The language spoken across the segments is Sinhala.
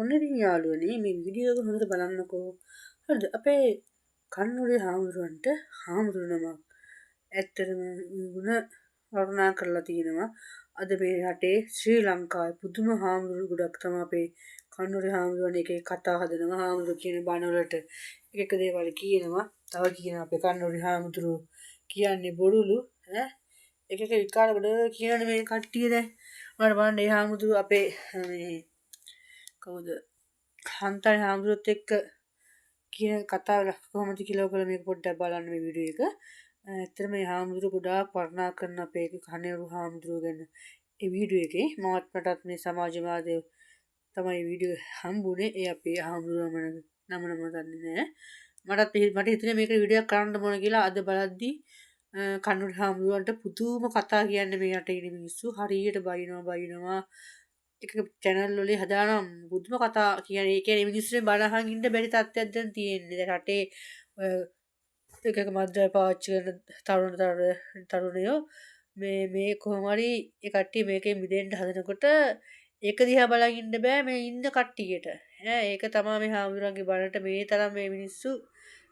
ඔන්න ඉතින් යාළුවනේ මේ වීඩියෝ එක හොඳට බලන්නකෝ. හරිද? අපේ කන්නොරේ හාමුදුරන්ට හාමුදුරනමක් ඇත්තටම ගුණ වර්ණනා කරලා තියෙනවා. අද මේ රටේ ශ්‍රී ලංකාවේ පුදුම හාමුදුරු ගොඩක් තමයි අපේ කන්නොරේ හාමුදුරන් එක එක කතා හදනවා. හාමුදුරු කියන බණවලට එක එක දේවල් කියනවා. තව කියනවා අපේ කන්නොරේ හාමුදුරු කියන්නේ බොරුලු ඈ එක එක විකාර ගොඩ කියනනේ මේ කට්ටිය දැන්. මම බලන්න ඒ හාමුදුරු අපේ මේ කවුද හන්තයි හාමුදුරුවොත් එක්ක කියන කතාව කොහොමද කියලා ඔයගොල්ලෝ මේක පොඩ්ඩක් බලන්න මේ වීඩියෝ එක. ඇත්තටම මේ හාමුදුරුවෝ ගොඩාක් වර්ණනා කරන අපේ කන්නේරු හාමුදුරුවෝ ගැන ඒ වීඩියෝ එකේ මමත් මේ සමාජ මාධ්‍ය තමයි වීඩියෝ හම්බුනේ. ඒ අපේ හාමුදුරුවම නම දන්නේ නැහැ. මට හිතුනේ මේක වීඩියෝ එකක් කරන්න ඕන කියලා. අද බලද්දි කන්නේරු හාමුදුරුවන්ට පුදුම කතා කියන්නේ මේ රටේ ඉන්න මිනිස්සු හරියට බයිනවා එක චැනල් වල හදානම් බුදුම කතා කියන්නේ ඒ කියන්නේ මිනිස්සුනේ බණ අහන් ඉන්න බැරි තත්ත්වයක් දැන් තියෙන්නේ. දැන් රටේ එක එක මද්ද්‍රව්‍ය පාවිච්චි කරන තරුණයෝ මේ කොහොම හරි ඒ කට්ටිය මේකෙන් මිදෙන්න හදනකොට ඒක දිහා බලන් ඉන්න බෑ මේ ඉන්න කට්ටියට. ඒක තමයි මේ හාමුදුරන්ගේ බණට මේ තරම් මේ මිනිස්සු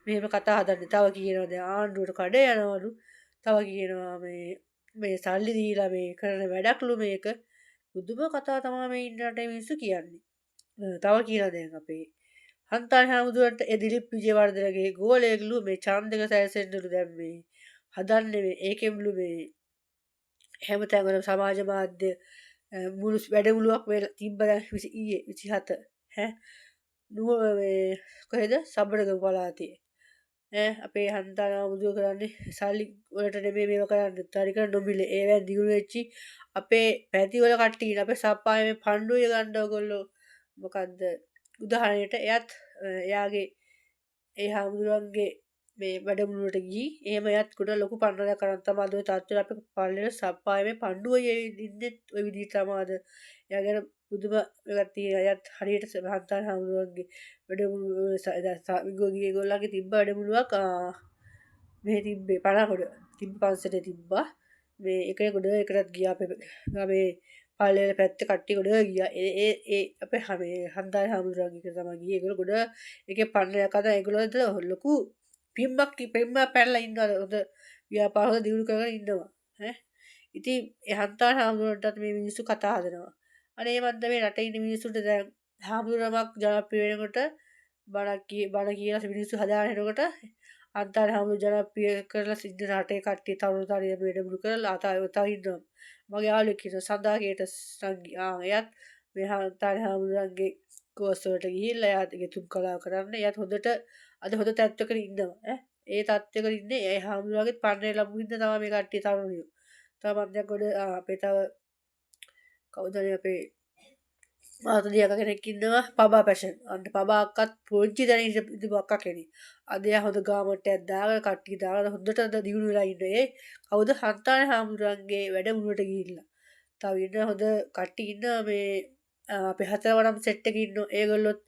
මෙහෙම කතා හදන්නේ. තව කියනවා දැන් ආණ්ඩුවට කඩ යනවලු. තව කියනවා මේ සල්ලි දීලා මේ කරන වැඩක්ලු මේක. බුදුම කතාව තමයි මේ ඉන්න රටේ මිනිස්සු කියන්නේ. තව කියලා දැන් අපේ හන්තානි හාමුදුරන්ට දිලිප් විජේවර්ධනගේ ගෝලයෙක්ලු මේ ඡන්දක සැරසෙන්නලු දැන් මේ හදන්නේ මේ ඒකෙම්ලු මේ හැමතැනම සමාජ මාධ්‍ය මුළු වැඩමුළුවක් වෙලා තිබ්බ දැන් ඊයේ 27 නුව මේ කොහෙද සබරගම පළාතේ අපේ හන්තාන හාමුදුරුවෝ කරන්නේ සල්ලි වලට නෙමෙයි මේව කරන්නේ තරිකර නොමිලේ ඒවෙන් දියුණු වෙච්චි අපේ පැතිවල කට්ටිය අපේ සප්පායේ පණ්ඩුවේ ගන්න ඕගොල්ලෝ මොකද්ද උදාහරණයට එයාගේ ඒ හාමුදුරුවන්ගේ මේ වැඩමුළුවට ගිහී එහෙම එයත් කොට ලොකු පන්නරයක් කරන් තමයි අද ඔය තාත්තලා අපේ පල්ලෙල සප්පායේ පණ්ඩුවේ ඉන්නේ ඔය විදිහට තමයි අද එයා ගැන පුදුම එකක් තියෙන අයත් හරියට හන්තාන හාමුදුරුවන්ගේ වැඩමුළුව ඒගොල්ලන්ගේ තිබ්බ වැඩමුළුවක් මේ තිබ්බේ පරාගොඩ තිබ්බ පන්සලේ තිබ්බා මේ එකේ ගොඩ එකටත් ගියා අපේ පල්ලෙල පැත්තේ කට්ටිය ගොඩ ගියා ඒ අපේ හන්තාන හාමුදුරුවන්ගේ එක තමයි ගියේ ඒගොල්ලෝ ගොඩ එකේ පන්නරයක් අද ඒගොල්ලෝ ලොකු පිම්මක් පැනලා ඉන්නවා හොඳ ව්‍යාපාර හොඳ දියුණු කරගෙන ඉන්නවා ඉතින් ඒ හන්තාන හාමුදුරුවන්ටත් මේ මිනිස්සු කතා හදනවා අනේ මන්ද මේ රටේ ඉන්න මිනිස්සුන්ට දැන් හාමුදුරුවමක් ජනප්‍රිය වෙනකොට බණ කියලා මිනිස්සු හදාගෙන එනකොට හන්තාන හාමුදුරුවෝ ජනප්‍රිය කරලා සිද්ධ රටේ කට්ටිය තරුණ වැඩමුළු කරලා තව ඉන්නවා මගේ යාළුවෙක් ඉන්නවා සදාගේට එයත් මේ හන්තාන හාමුදුරුවන්ගේ කෝස් වලට ගිහිල්ලා එයාත් ගෙතුම් කලාව කරන්න එයාත් හොඳට අද හොඳ තත්ත්වයක ඉන්නවා ඒ තත්ත්වයක ඉන්නේ ඒ හාමුදුරුවන්ගේ පන්නේ ලැබු හින්දා තමයි මේ කට්ටිය තරුණියෝ තව මන්දයක් ගොඩ අපේ තව කවුද අපේ මාතදියක කෙනෙක් ඉන්නවා පබා පැෂන් අන්න පබා අක්කත් පොඩි දැන ඉඳපු අක්කා කෙනෙක් අද එයා හොඳ ගාමට්ටයක් දාගෙන කට්ටිය දාලා හොඳට දියුණු වෙලා ඉන්නේ කවුද හන්තාන හාමුදුරුවන්ගේ වැඩමුළුවට ගිහිල්ලා තව ඉන්න හොඳ කට්ටිය ඉන්නවා මේ අපේ හතරවරම් සෙට් එකේ ඉන්න ඒගොල්ලොත්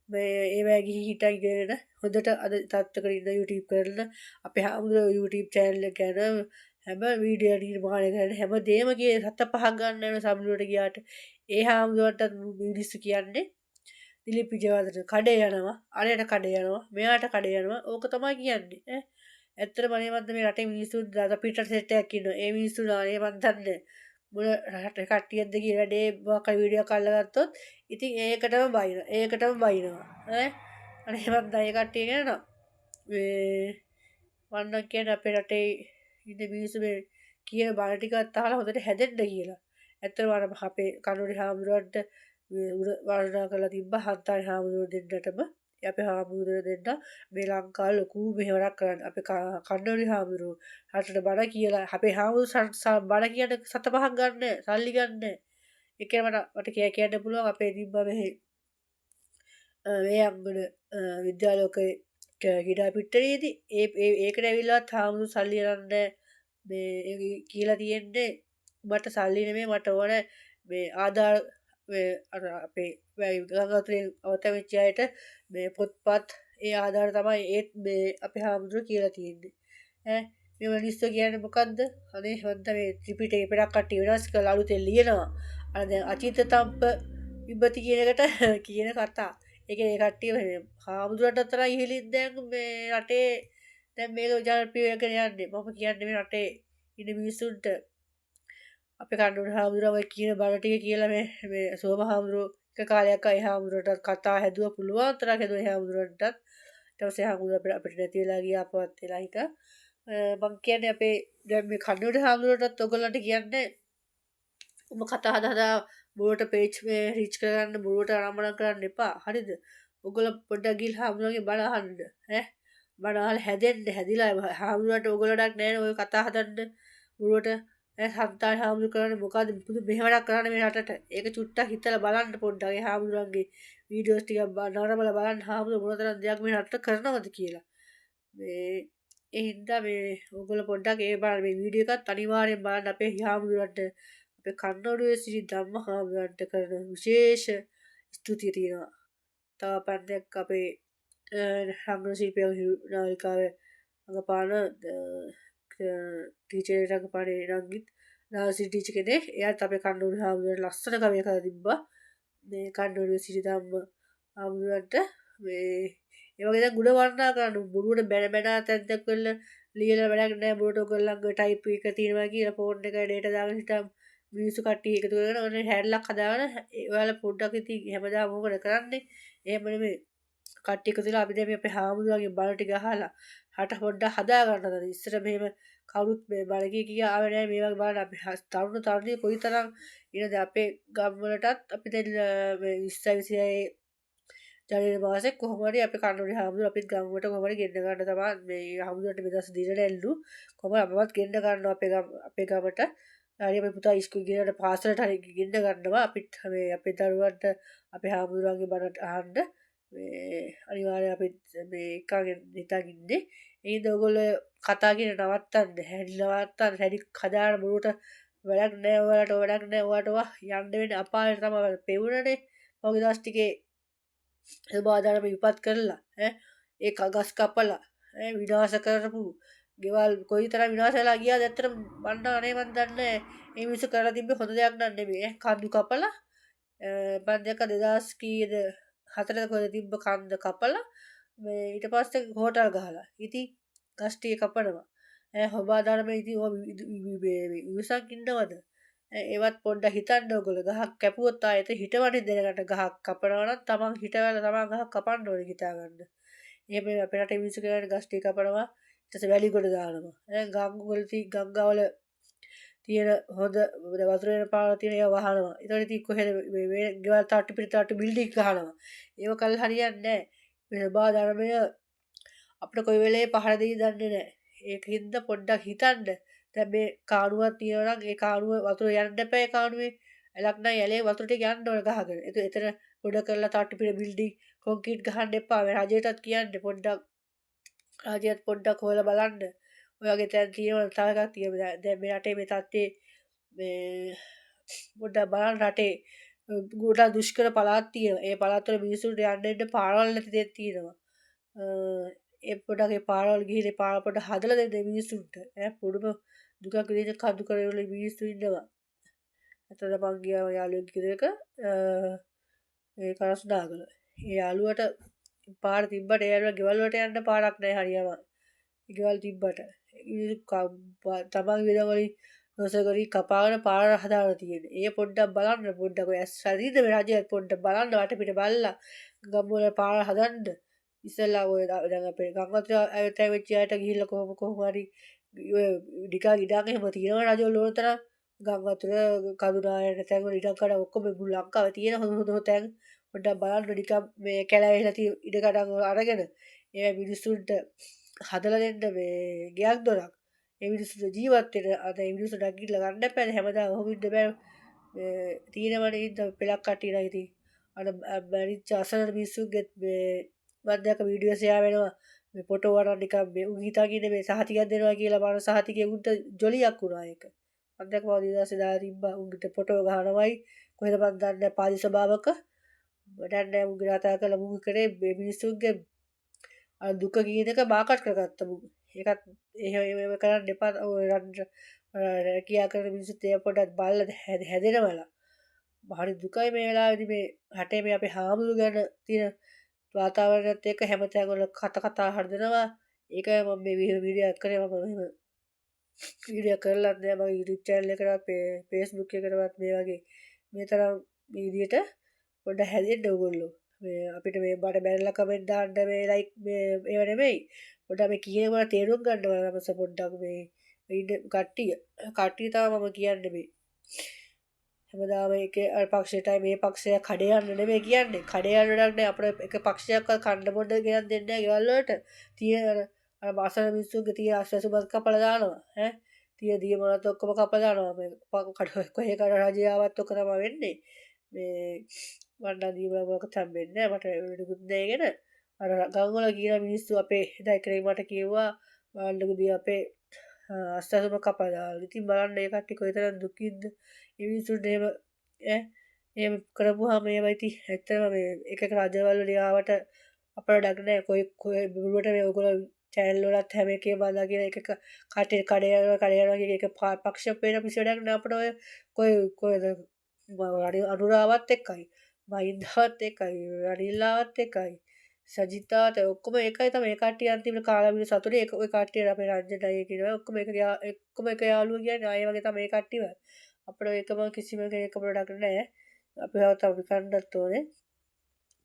මේ ඒවැ ගිහි හිටා ඉගෙන හොඳට අද තත්ත්වයකට ඉන්න YouTube කරන අපේ හාමුදුරුවෝ YouTube channel එක ගැන හැම වීඩියෝ නිර්මාණය කරන හැම දෙයක්ම ගියේ 7-5ක් ගන්න යන සම්මුලට ගියාට ඒ හාමුදුරුවන්ට මිනිස්සු කියන්නේ දිලිප් විජේවර්ධන කඩේ යනවා අරයට කඩේ යනවා මෙයාට කඩේ යනවා ඕක තමයි කියන්නේ ඇත්තටම අනේවත් මේ රටේ මිනිස්සු දාලා පිටට සෙට් එකක් ඉන්නවා ඒ මිනිස්සු නානේ මන් දන්නේ මොන රට කට්ටියක්ද කියලා වැඩේ මොකක් වීඩියෝ එකක් අල්ලගත්තොත් ඉතින් ඒකටම බයිනවා අනේ මන් දා ඒ කට්ටිය කියනවා මේ වන්න කියන්නේ අපේ රටේ ඉන්න මිනිස්සු මේ කියන බණ ටිකත් අහලා හොඳට හැදෙන්න කියලා. ඇත්තටම අර අපේ කන්නොරි හාමුදුරුවන්ට වර්ණනා කරලා තිබ්බ හන්තානි හාමුදුරුවෝ දෙන්නටම අපේ හාමුදුරුවෝ දෙන්න මේ ලංකාවේ ලොකු මෙහෙවරක් කරන්න අපේ කන්නොරි හාමුදුරුවෝ රටට බණ කියලා අපේ හාමුදුරුවෝ බණ කියන 7-5ක් ගන්න සල්ලි ගන්න ඒකේ මට කියන්න පුළුවන් අපේ තිබ්බා මෙහි මේ අංගන විද්‍යාලෝකේ ගිඩා පිටරේදී ඒකට ඇවිල්ලා හාමුදුරුවෝ සල්ලි ගන්න මේ කියලා තියෙන්නේ මට සල්ලි නෙමෙයි මට ඕන මේ ආධාර අර අපේ ගංගාතුරේ අවතවෙච්ච අයට මේ පොත්පත් ඒ ආධාර තමයි ඒත් මේ අපේ හාමුදුරුවෝ කියලා තියෙන්නේ මේ මිනිස්සු කියන්නේ මොකද්ද අනේ හන්ද මේ ත්‍රිපිටකේ පෙරක් කට්ටිය වෙනස් කරලා අලුතෙන් ලියනවා අර දැන් අචිත තම්ප ඉබ්බති කියන එකට කියන කතා. ඒ කියන්නේ ඒ කට්ටිය හාමුදුරන්ට අතර ඉහළින් දැන් මේ රටේ දැන් මේක ජනප්‍රිය වෙගෙන යන්නේ. මම කියන්නේ මේ රටේ ඉන්න මිනිස්සුන්ට අපේ කන්නුර හාමුදුරුවෝ ඔය කියන බණ ටික කියලා මේ සෝම හාමුදුරුවෝ එක කාලයක් අය හාමුදුරුවන්ටත් කතා හැදුවා පුළුවන් තරම් හැදුවා ඒ හාමුදුරුවන්ටත්. ඊට පස්සේ හාමුදුරුවෝ අපිට නැති වෙලා ගියා අපවත් වෙලා හිටා. මං කියන්නේ අපේ දැන් මේ කන්නුර හාමුදුරුවන්ටත් ඔයගොල්ලන්ට කියන්නේ උඹ කතා හදා බොරුවට පේජ් මේ රීච් කරගන්න බොරුවට ආරම්භ කරන්න එපා. හරිද? ඔයගොල්ලෝ පොඩ්ඩක් ගිහලා හාමුදුරුවන්ගේ බණ අහන්න. ඈ බණ අහලා හැදෙන්න හැදිලා හාමුදුරුවන්ට ඔයගොල්ලෝට නෑ ඔය කතා හදන්න බොරුවට සන්තාන හාමුදුරු කරන්න මොකද පුදු මෙහෙවරක් කරන්න මේ රටට. ඒක චුට්ටක් හිතලා බලන්න පොඩ්ඩක් ඒ හාමුදුරුවන්ගේ වීඩියෝස් ටික නරඹලා බලන්න හාමුදුරුවෝ මොනතරම් දෙයක් මේ රටට කරනවද කියලා. මේ ඒ හින්දා මේ ඔයගොල්ලෝ පොඩ්ඩක් ඒ බලන්න මේ වීඩියෝ එකත් අනිවාර්යෙන් බලන්න අපේ හාමුදුරුවන්ට අපේ කන්නඩුවේ සිටි ධම්ම හාමුදුරුවන්ට කරන විශේෂ ස්තුතිය තියෙනවා. තව පන්දයක් අපේ රංගන ශිල්පිය නාලිකාවේ අඟපාන ටීචර් රඟපාන නංගිත් නාසි ටීචර් කෙනෙක්. එයාත් අපේ කන්නඩුවේ හාමුදුරුවන්ට ලස්සන කවියක් කරලා තිබ්බා. මේ කන්නඩුවේ සිටි ධම්ම හාමුදුරුවන්ට මේ ඒ වගේ දැන් ගුණ වර්ණනා කරන්න බොරුවට බැන තැද්දක් වෙලා ලියලා වැඩක් නැහැ බොරුවට ඔයගොල්ලන්ගේ ටයිප් එක තියෙනවා කියලා ෆෝන් එකේ ඩේටා දාගෙන හිටම් මිනිස්සු කට්ටිය එකතු කරගෙන ඔන්න හැඩලක් හදාගෙන ඔයාලා පොඩ්ඩක් ඉතින් හැමදාම මොකද කරන්නේ එහෙම නෙමෙයි කට්ටිය එකතු වෙලා අපි දැන් මේ අපේ හාමුදුරුවන්ගේ බණ ටික අහලා හට පොඩ්ඩක් හදා ගන්නද ඉස්සර මෙහෙම කවුරුත් මේ බණ කිය ආවේ නැහැ මේ වගේ බලන්න අපි තරුණ තරුණිය කොයිතරම් ඉනද අපේ ගම් වලටත් අපි දැන් මේ 2026 ජනවරි මාසේ කොහොම හරි අපේ කන්නඩුවේ හාමුදුරුවෝ අපිත් ගම්වට කොහොම හරි ගෙන්න ගන්න තමයි මේ හාමුදුරුවන්ට මේ දවස් දිනට ඇල්ලු කොහොම අපවත් ගෙන්න ගන්නවා අපේ ගමට හරි අපේ පුතා ඉස්කෝලේ ගිහලා පාසලට හරි ගෙන්න ගන්නවා අපිත් මේ අපේ දරුවන්ට අපේ හාමුදුරුවන්ගේ බණ අහන්න මේ අනිවාර්යයෙන් අපිත් මේ එකගෙන් හිතාගෙන ඉන්නේ ඒ හින්දා ඔයගොල්ලෝ කතා කියන නවත්තන්න හැඩි කදාන බොරුවට වැඩක් නැහැ ඔයාලට වැඩක් නැහැ ඔයාලට යන්න වෙන්නේ අපායට තමයි පෙවුනනේ ඔයගේ දවස් ටිකේ බාධාරම විපත් කරලා ඒ ගස් කපලා විනාශ කරපු ගෙවල් කොයිතරම් විනාශ වෙලා ගියාද ඇත්තටම මන්න අනේ මන් දන්නේ මේ මිනිස්සු කරලා තිබ්බේ හොඳ දෙයක් නන් නෙමෙයි කන්දු කපලා මන් දැක්ක 2000 කීයද 4ද කොහෙද තිබ්බ කන්ද කපලා මේ ඊට පස්සේ හෝටල් ගහලා ඉතින් ගස් ටික කපනවා හොබා ධර්මයේ ඉතින් ඉවසක් ඉන්නවද ඒවත් පොඩ්ඩක් හිතන්න ඕගොල්ලෝ ගහක් කැපුවොත් ආයෙත් හිටවන්නේ දෙනකට ගහක් කපනවා නම් තමන් හිටවලා තමන් ගහක් කපන්න ඕනේ හිතා ගන්න. එහෙම අපේ රටේ මිනිස්සු කරන්නේ ගස් ටික කපනවා ඊට පස්සේ වැලි කොට දානවා. ගංගාවල තියෙන හොඳ වතුර වෙන පාර තියෙන ඒවා වහනවා. ඒතකොට ඉතින් කොහෙද මේ ගෙවල් තට්ටු පිට තට්ටු බිල්ඩින් ගහනවා. ඒව කල් හරියන්නේ නැහැ. මේ සබා ධර්මය අපිට කොයි වෙලේ පහර දෙයි දන්නේ නැහැ. ඒකින්ද පොඩ්ඩක් හිතන්න. දැන් මේ කාණුවක් තියෙනවා නම් ඒ කාණුව වතුර යන්න එපා ඒ කාණුවේ. ඇලක් නැහැ ඇලේ වතුර ටික යන්න ඕන ගහගෙන. එතන ගොඩ කරලා තට්ටු පිට බිල්ඩින් කොන්ක්‍රීට් ගහන්න එපා. මේ රජයටත් කියන්න පොඩ්ඩක් රජයත් පොඩ්ඩක් හොයලා බලන්න. ඔය වගේ තැන් තියෙනවා තව එකක් තියෙනවා. දැන් මේ රටේ මේ තත්ත්වයේ මේ පොඩ්ඩක් බලන්න රටේ ගොඩක් දුෂ්කර පළාත් තියෙනවා. ඒ පළාත් වල මිනිස්සුන්ට යන්න පාරවල් නැති දෙයක් තියෙනවා. ඒ පොඩ්ඩක් ඒ පාරවල් ගිහින් ඒ පාර පොඩ්ඩක් හදලා දෙන්න මිනිස්සුන්ට. පුදුම දුකක් විඳින කඳු කරවල මිනිස්සු ඉන්නවා. අතන මං ගියා යාළුවෙක් ගෙදරක ඒ කරස්නාගල. ඒ යාළුවට පාර තිබ්බට ඒ යාළුවා ගෙවල් වලට යන්න පාරක් නැහැ හරියම. ගෙවල් තිබ්බට තමන් විදවලින් නොසකරි කපාගෙන පාර හදාලා තියෙන්නේ. ඒ පොඩ්ඩක් බලන්න පොඩ්ඩක් ඔය ඇස් හරිද මේ රජයත් පොඩ්ඩක් බලන්න වටපිට බලලා ගම්වල පාර හදන්න. ඉස්සෙල්ලා ඔය දැන් අපේ ගංගාවතර ඇවිත් වෙච්ච අයට ගිහිල්ලා කොහොම හරි ඔය ඩිකා ගිඩාක එහෙම තියෙනවා රජවල ඕන තරම් ගංගාවතර කඳුනායන තැන් වල ඉඩම් කඩ ඔක්කොම මුළු ලංකාවේ තියෙන හොඳ තැන් පොඩ්ඩක් බලන්න නිකන් මේ කැලෑවෙලා තියෙන ඉඩ කඩම් අරගෙන ඒ මිනිස්සුන්ට හදලා දෙන්න මේ ගයක් දොරක් ඒ මිනිස්සුන්ට ජීවත් වෙන අද ඒ මිනිස්සු නැගිටලා ගන්න බෑ හැමදාම ඔහොම ඉන්න බෑ මේ තියෙනවනේ ඉඳ පෙලක් කටිලා ඉතින් අර මැරිච්ච අසරණ මිනිස්සුන්ගේ මේ මම දැක්ක වීඩියෝ ෂෙයා වෙනවා මේ ෆොටෝ වරන් නිකන් මේ උන් හිතාගෙන මේ සහතිකයක් දෙනවා කියලා බලන සහතිකේ උන්ට ජොලියක් වුණා ඒක මම දැක්කවා 2000 දා තිබ්බා උන්ට ෆොටෝ ගහනවයි කොහෙද මන් දන්නේ පාදි සභාවක වැඩක් නැහැ මුගේ කතා කරලා මුගේ කරේ මේ මිනිස්සුන්ගේ අර දුක කියන එක මාකට් කරගත්ත මුගේ ඒකත් එහෙම කරන්න එපා ඔය රන් කියා කරන මිනිස්සුත් ඒ පොඩක් බලලා හැදෙනවලා හරි දුකයි මේ වෙලාවේදී මේ රටේ මේ අපේ හාමුදුරු ගැන තියෙන වාතාවරණයත් එක්ක හැමතැන් වල කතා හදනවා. ඒකයි මම මේ වීඩියෝ කරේ මම එහෙම වීඩියෝ කරලත් නෑ මගේ YouTube channel එකටවත් Facebook එකටවත් මේ වගේ මේ තරම් මේ විදියට පොඩ්ඩක් හැදෙන්න ඕගොල්ලෝ. මේ අපිට මේ බඩ බැනලා කමෙන්ට් දාන්න මේ ලයික් මේ ඒව නෙමෙයි. පොඩ්ඩක් මේ කියනවා තේරුම් ගන්න ඕන පොඩ්ඩක් මේ ඉන්න කට්ටිය තමයි මම කියන්නේ මේ. හැමදාම එක පක්ෂයටයි මේ පක්ෂය කඩේ යන්න නෙමෙයි කියන්නේ. කඩේ යන්න නෑ අපිට එක පක්ෂයක්වත් කන්න බොන්න ගෙනත් දෙන්නේ නෑ ගෙවල් වලට. තියෙන අර මාසන මිනිස්සුන්ගේ තියෙන අස්වැසුමත් කපලා දානවා. ඈ තියෙන දිය මොනවත් ඔක්කොම කපලා දානවා. මේ කොහේ කඩ රජය ආවත් ඔක තමයි වෙන්නේ. මේ වණ්ඩා දීවල මොකක් තම්බෙන්නේ නෑ මට වෙනකුත් නෑගෙන. අර ගම් වල කියන මිනිස්සු අපේ එදා එකේ මට කිව්වා වණ්ඩගුදී අපේ අස්වැසුම කපලා දාලා. ඉතින් බලන්න ඒ කට්ටිය කොයිතරම් දුකින්ද මිනිස්සුන්ට එහෙම කරපුවාම මේවා ඉතින් ඇත්තටම මේ එක එක රජවල් වලින් ආවට අපර ඩක් නෑ කොයි බුරුවට මේ ඔයගොල්ලෝ channel වලත් හැම එකේ බඳලා කියන එක කටේ කඩේ යනවා කියන එක පක්ෂ පේන පිසඩක් නෑ අපිට ඔය කොයිද අනුරාවත් එක්කයි මහින්දාවත් එක්කයි රනිල්ලාවත් එක්කයි සජිතාත් ඔක්කොම එකයි තමයි ඒ කට්ටිය අන්තිමට කාලා බින සතුටේ ඔය කට්ටිය අපේ රංජනයි කියනවා ඔක්කොම එක යාළුවෝ කියන්නේ ආයෙ වගේ තමයි ඒ කට්ටිය අපිට ඒකම කිසිම කෙනෙක් ප්‍රොඩක්ට් නැහැ. අපිව තව කන්නත් ඕනේ.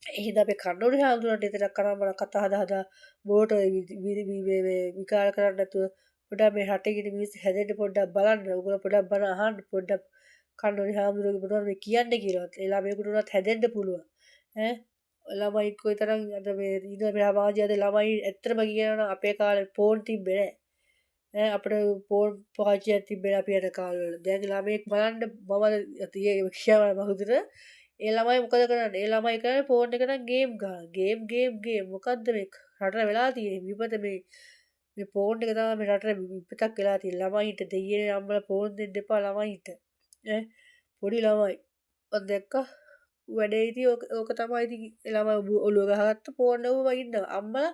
එහෙනම් අපි කන්නෝරි හාමුදුරන්ට විතරක් කරාම කතා හදා බෝට විකාර කරන්න නැතුව පොඩ්ඩක් මේ රටේ ඉන්න මිනිස්සු හැදෙන්න පොඩ්ඩක් බලන්න. ඔයගොල්ලෝ පොඩ්ඩක් බන අහන්න පොඩ්ඩක් කන්නෝරි හාමුදුරුවෝ මොනවද මේ කියන්නේ කියලා. ඒ ළමයෙකුට උනත් හැදෙන්න පුළුවන්. ඈ ළමයි කොයිතරම් අද මේ ඉන්න මේ සමාජයේ ළමයි ඇත්තටම කියනවා අපේ කාලේ ෆෝන් තිබ්බේ නැහැ. අපිට ෆෝන් පාවිච්චියක් තිබ්බේ අපි යන කාලවල. දැන් ළමයෙක් බලන්න මම තියේ විශ්වාස බහුදර ඒ ළමයි මොකද කරන්නේ? ඒ ළමයි කරන්නේ ෆෝන් එකට ගේම් ගන්න. ගේම් මොකද්ද මේ රටට වෙලා තියෙන්නේ? විපත මේ ෆෝන් එක තමයි මේ රටට විපතක් වෙලා තියෙන්නේ. ළමයින්ට දෙයියේ අම්මලා ෆෝන් දෙන්න එපා ළමයින්ට. ඈ පොඩි ළමයි. ඔය දැක්කා වැඩේ ඉතින් ඕක තමයි ඉතින් ළමයි ඔළුව ගහගත්ත ෆෝන් එකම ඉන්නවා. අම්මලා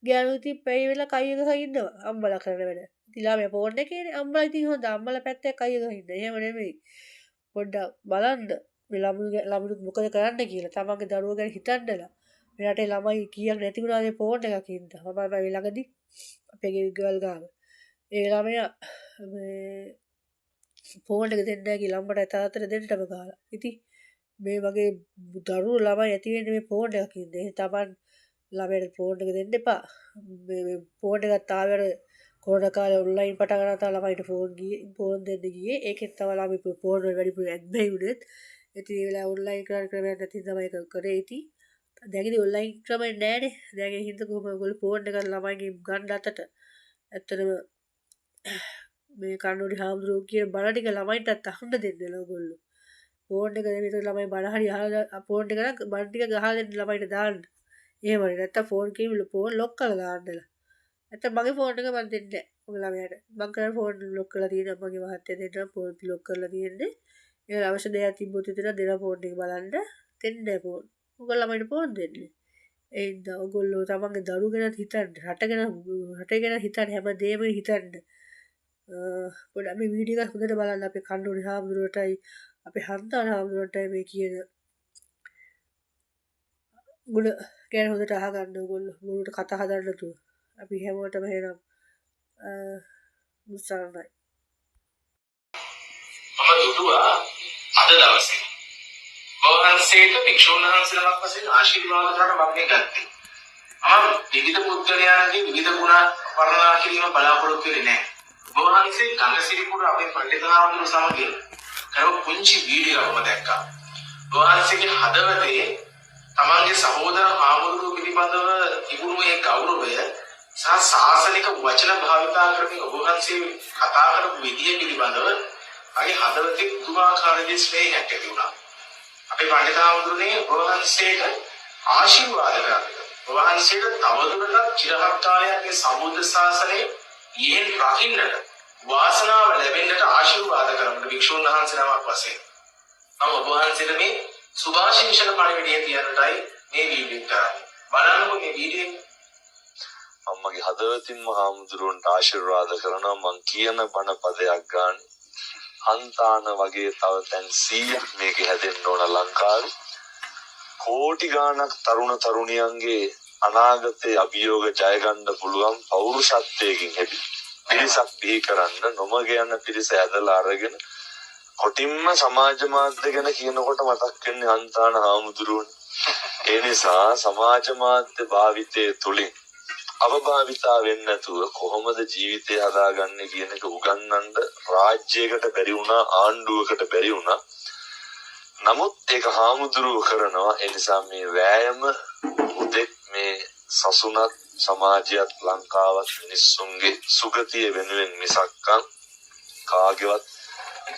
ගෑනු ඉතින් පැය වෙලා කයි එක ඉන්නවා. අම්මලා කරන වැඩ. ඉතින් ළමයා ෆෝන් එකේනේ අම්මලා ඉතින් හොඳ අම්මලා පැත්තේ කයි එක ඉන්න. එහෙම නෙමෙයි. පොඩ්ඩක් බලන්න මේ ළමුනුත් මොකද කරන්න කියලා. තමන්ගේ දරුවෝ ගැන හිතන්නලා. මේ රටේ ළමයි කීයක් නැති වුණාද ෆෝන් එකක් ඉන්න. මම මේ ළඟදී අපේ ගෙවල් ගාව. ඒ ළමයා මේ ෆෝන් එක දෙන්නේ නැහැ කියලා අම්මට තාත්තට දෙන්නටම ගහලා. ඉතින් මේ වගේ දරුවෝ ළමයි ඇති වෙන්නේ මේ ෆෝන් එකක් ඉන්නේ. ඒ තමන් ළමයට ෆෝන් එක දෙන්න එපා. මේ ෆෝන් එකත් ආවර කොරෝනා කාලේ ඔන්ලයින් පටන් ගන්න තා ළමයිට ෆෝන් දෙන්න ගියේ. ඒකෙත් තමයි ළමයි ෆෝන් වල වැඩිපුර ඇද්දයි උනේත්. ඉතින් ඒ වෙලාව ඔන්ලයින් කරන්න ක්‍රමයක් නැති තමයි ඒක කරේ ඉතින්. දැන් ඉතින් ඔන්ලයින් ක්‍රමයක් නැහැනේ. දැන් ඒ හින්දා කොහොම ඔයගොල්ලෝ ෆෝන් එක ළමයිගෙන් ගන්න අතට ඇත්තටම මේ කන්නෝඩි හාමුදුරුවෝ කියන බණ ටික ළමයින්ටත් අහන්න දෙන්න ඕගොල්ලෝ. ෆෝන් එක දෙන විතර ළමයි බණ හරි අහලා ෆෝන් එක නම් බණ ටික ගහලා දෙන්න ළමයිට දාන්න. එහෙම නැත්නම් ෆෝන් කීවල ෆෝන් ලොක් කරලා දාන්නලා. නැත්නම් මගේ ෆෝන් එක මම දෙන්නේ නැහැ. ඔය ළමයාට. මම කරන ෆෝන් ලොක් කරලා තියෙනවා මගේ මහත්තයා දෙන්නා ෆෝන් ලොක් කරලා තියෙන්නේ. ඒ අවශ්‍ය දෙයක් තිබ්බොත් විතර දෙන ෆෝන් එක බලන්න දෙන්නේ ෆෝන්. ඔයගොල්ලෝ ළමයිට ෆෝන් දෙන්නේ. ඒ හින්දා ඔයගොල්ලෝ තමන්ගේ දරුවෝ ගැන හිතන්න, රට ගැන හිතන්න හැමදේම හිතන්න. පොඩ්ඩක් මේ වීඩියෝ එක හොඳට බලන්න අපේ කන්නෝඩි හාමුදුරුවෝටයි අපේ හන්දාන හාමුදුරුවන්ටයි මේ කියන ගුණ ගැන හොඳට අහගන්න ඕගොල්ලෝ. මොනට කතා හදන්න නැතුව. අපි හැමෝටම එහෙනම් මුස්සරණයි. මම දුටුවා අද දවසේ වහන්සේට භික්ෂුන් වහන්සේලාක් වශයෙන් ආශිර්වාද කරන මම මේ ගත්තේ. මම විවිධ පුද්ගලයන්ගේ විවිධ ගුණ වර්ණනා කිරීම බලාපොරොත්තු වෙන්නේ නැහැ. වහන්සේ ගංගසිරිපුර අපේ පඬිතුමාණන් සමග කරපු පුංචි වීඩියෝ එකක් මම දැක්කා. වහන්සේගේ හදවතේ තමන්ගේ සහෝදර හාමුදුරුවෝ පිළිබඳව තිබුණු ඒ ගෞරවය සහ සාසනික වචන භාවිතා කරමින් ඔබ වහන්සේ කතා කරපු විදිය පිළිබඳව මගේ හදවතේ පුදුමාකාර ස්නේහයක් ඇති වුණා. අපේ පඬිතුමාණන්ගේ ඔබ වහන්සේට ආශිර්වාද කරන්න. ඔබ වහන්සේට තවදුරටත් චිරහත් කාලයක් මේ සම්බුද්ධ ශාසනයේ යෙන් රකින්නට වාසනාව ලැබෙන්නට ආශිර්වාද කරන භික්ෂුන් වහන්සේලාවක් වශයෙන් මම ඔබ වහන්සේට මේ සුභාශිංසන පණිවිඩය තියන්නටයි මේ වීඩියෝ කරන්නේ. බලන්නකො මේ වීඩියෝ එක. අම්මගේ හදවතින්ම හාමුදුරුවන්ට ආශිර්වාද කරනවා. මං කියන බණ පදයක් ගන්න හන්තාන වගේ තව තැන් 100ක් මේක හැදෙන්න ඕන ලංකාවේ. කෝටි ගාණක් තරුණ තරුණියන්ගේ අනාගතයේ අභියෝග ජය ගන්න පුළුවන් පෞරුෂත්වයෙන් හැදි පිරිසක් බිහි කරන්න නොමග යන පිරිස ඇදලා අරගෙන කොටින්ම සමාජ මාධ්‍ය ගැන කියනකොට මතක් වෙන්නේ හන්තාන හාමුදුරුවනේ. ඒ නිසා සමාජ මාධ්‍ය භාවිතයේ තුලින් අවභාවිතා වෙන්නේ නැතුව කොහොමද ජීවිතය හදාගන්නේ කියන එක උගන්වන්න රාජ්‍යයකට බැරි වුණා, ආණ්ඩුවකට බැරි වුණා. නමුත් ඒක හාමුදුරුවෝ කරනවා. ඒ නිසා මේ වෑයම උදෙක් මේ සසුනත් සමාජයත් ලංකාවත් මිනිස්සුන්ගේ සුගතිය වෙනුවෙන් මිසක් කාගේවත්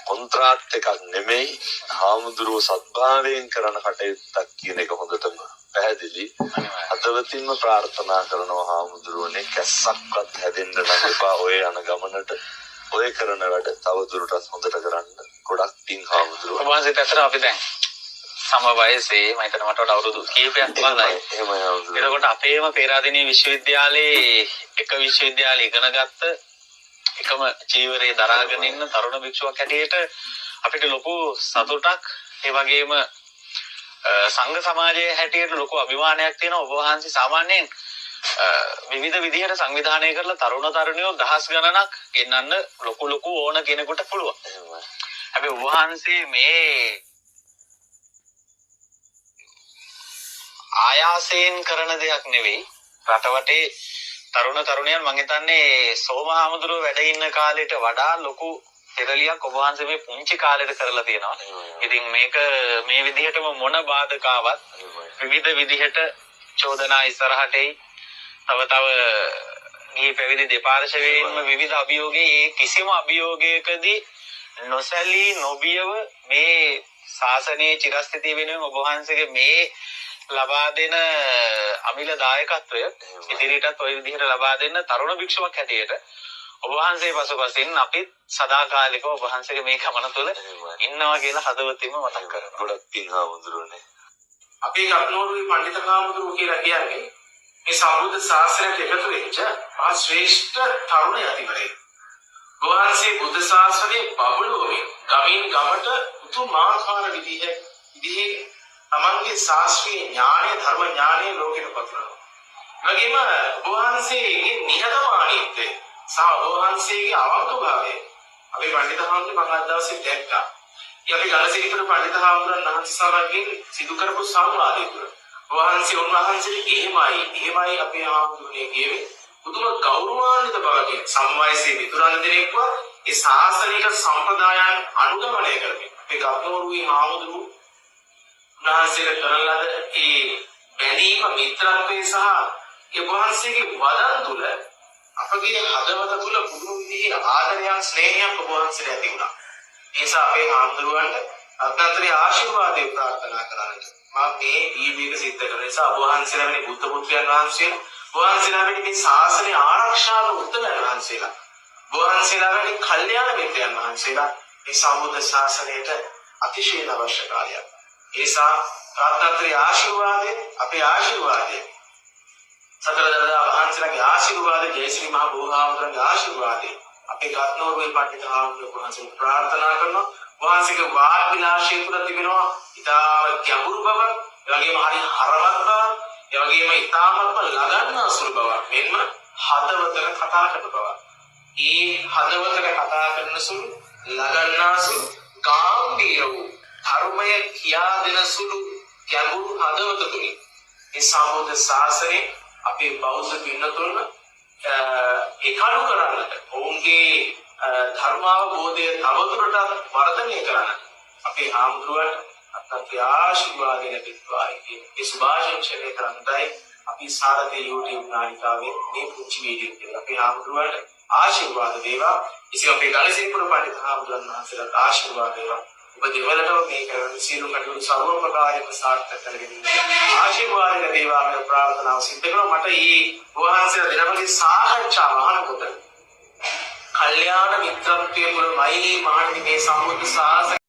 කොන්ත්‍රාත් එකක් නෙමෙයි. හාමුදුරුවෝ සත්භාවයෙන් කරන කටයුත්තක් කියන එක හොඳටම පැහැදිලි. අදවතින්ම ප්‍රාර්ථනා කරනවා හාමුදුරුවනේ කැස්සක්වත් හැදෙන්න නම් එපා. ඔය යන ගමනට ඔය කරන වැඩ තව දුරටත් හොඳට කරන්න. ගොඩක් පිං හාමුදුරුවෝ. ඔබ වහන්සේට අතර අපි දැන් සම වයසේ මම හිතන මට වඩා අවුරුදු කීපයක් වගේ. එහෙමයි හාමුදුරුවෝ. එතකොට අපේම පේරාදෙණිය විශ්වවිද්‍යාලයේ එක විශ්වවිද්‍යාලේ ඉගෙන ගත්ත එකම චීවරයේ දරාගෙන ඉන්න තරුණ භික්ෂුවක් හැටියට අපිට ලොකු සතුටක් ඒ වගේම සංඝ සමාජයේ හැටියට ලොකු අභිමානයක් තියෙනවා. ඔබ වහන්සේ සාමාන්‍යයෙන් විවිධ විදිහට සංවිධානය කරලා තරුණ තරුණියෝ දහස් ගණනක් ගෙන්නන්න ලොකු ඕන කෙනෙකුට පුළුවන්. හැබැයි ඔබ වහන්සේ මේ ආයාසයෙන් කරන දෙයක් නෙවෙයි. රටවටේ තරුණ තරුණියන් මම හිතන්නේ සෝමහාමුදුරුවෝ වැඩ ඉන්න කාලෙට වඩා ලොකු පෙරලියක් ඔබ වහන්සේ මේ පුංචි කාලෙට කරලා තියෙනවා. ඉතින් මේක මේ විදිහටම මොන බාධකාවක් විවිධ විදිහට චෝදනා ඉස්සරහට එයි. තව මේ පැවිදි දෙපාර්ශවයෙන්ම විවිධ අභියෝගයේ ඒ කිසිම අභියෝගයකදී නොසැලී නොබියව මේ ශාසනයේ චිරස්ථිතිය වෙනුවෙන් ඔබ වහන්සේගේ මේ ලබා දෙන අමිල දායකත්වය ඉදිරියටත් ওই විදිහට ලබා දෙන්න තරුණ භික්ෂුවක් හැටියට ඔබ වහන්සේ පසුපසින් අපිත් සදාකාලිකව ඔබ වහන්සේගේ මේ ගමන තුළ ඉන්නවා කියලා හදවතින්ම මතක් කරනවා. ගොඩක් පිං හාමුදුරුවනේ. අපේ කප්නෝරුවේ පඬිත හාමුදුරුවෝ කියලා කියන්නේ මේ සම්බුද්ධ ශාසනයට එකතු වෙච්ච මහා ශ්‍රේෂ්ඨ තරුණ යතිවරයෙක්. වහන්සේ බුද්ධ ශාසනයේ බබළුවේ ගමින් ගමට උතුමාකාර විදිහේ තමන්ගේ ශාස්ත්‍රීය ඥානය ධර්ම ඥානය ලෝකෙට පතුරවනවා. වගේම වහන්සේගේ නිහතමානීත්වය සහ වහන්සේගේ අවංකභාවය අපේ පඬිත හාමුදුරුවෝ මම අද දවසේ දැක්කා. අපි ගලසිරිපුර පඬිත හාමුදුරන් වහන්සේ සමගින් සිදු කරපු සංවාදය තුළ වහන්සේට එහෙමයි අපේ හාමුදුරනේ කියවේ පුදුම ගෞරවාන්විත බවකින් සම්වයසේ විදුරන් දෙනෙක්ව ඒ ශාසනික සම්ප්‍රදායන් අනුගමනය කරමින් අපේ ගම්නෝරුවේ හාමුදුරුවෝ උන්වහන්සේට කරන ලද ඒ බැඳීම මිත්‍රත්වයේ සහ ඒ වහන්සේගේ වදන් තුළ අපගේ හදවත තුළ පුදුම විදිහේ ආදරයක් ස්නේහයක් වහන්සේට ඇති වුණා. ඒ නිසා අපේ හාමුදුරුවන්ට අත්‍යන්තරේ ආශිර්වාදේ ප්‍රාර්ථනා කරන්නට මම මේ දීපේක සිද්ධ කරන නිසා වහන්සේලා වෙන බුද්ධ පුත්‍රයන් වහන්සේ වහන්සේලා වෙන මේ ශාසනය ආරක්ෂාව උත්තමයන් වහන්සේලා වහන්සේලා වෙන කල්යාණ මිත්‍රයන් වහන්සේලා මේ සම්බුද්ධ ශාසනයට අතිශය අවශ්‍ය කාර්යයක්. ඒ නිසා අත්‍යන්තරේ ආශිර්වාදේ අපේ ආශිර්වාදේ සතර දළදා වහන්සේලාගේ ආශිර්වාද ජයශ්‍රී මහ බෝධිහාමුදුරන්ගේ ආශිර්වාදය අපේ කත්නෝරුවේ පඬිත හාමුදුරුවෝ වහන්සේ ප්‍රාර්ථනා කරනවා. වහන්සේගේ වාග් විලාසය තුළ තිබෙනවා ඊටාම ගැඹුරු බව, ඒ වගේම හරි හරවත් බව, ඒ වගේම ඊටාමත්ම ලගන්නා සුළු බව, මෙන්න හදවතට කතා කරන බව. ඒ හදවතට කතා කරන සුළු ලගන්නා සුළු ගාම්භීර වූ ධර්මය කියා දෙන සුළු ගැඹුරු හදවත තුලින් මේ සම්බුද්ධ ශාසනයේ අපේ බෞද්ධ පින්නතුන්ව ඒකාලු කරන්නට ඔවුන්ගේ ධර්මාවබෝධය තවදුරටත් වර්ධනය කරන්න අපේ හාමුදුරුවන්ට අත්‍යන්ත ආශිර්වාද ලැබෙත්වා කියන ඒ සුභාශංසනය කරන්නටයි අපි සාරතේ YouTube නාලිකාවේ මේ පුංචි වීඩියෝ එක අපේ හාමුදුරුවන්ට ආශිර්වාද වේවා. ඉතින් අපේ ගලසිරිපුර පඬිත හාමුදුරන් වහන්සේලාට ආශිර්වාද වේවා. ඔබ දෙවලටම මේ කරන සියලු කටයුතු සර්ව ප්‍රකාරයෙන්ම සාර්ථක කරගෙන ආශිර්වාද ලැබේවා කියන ප්‍රාර්ථනාව සිද්ධ කරනවා. මට මේ වහන්සේලා දෙනමගේ සාකච්ඡා වහනකොට කල්යාණ මිත්‍රත්වයේ මුල මෛලී මහණනි මේ සම්බුද්ධ ශාසනය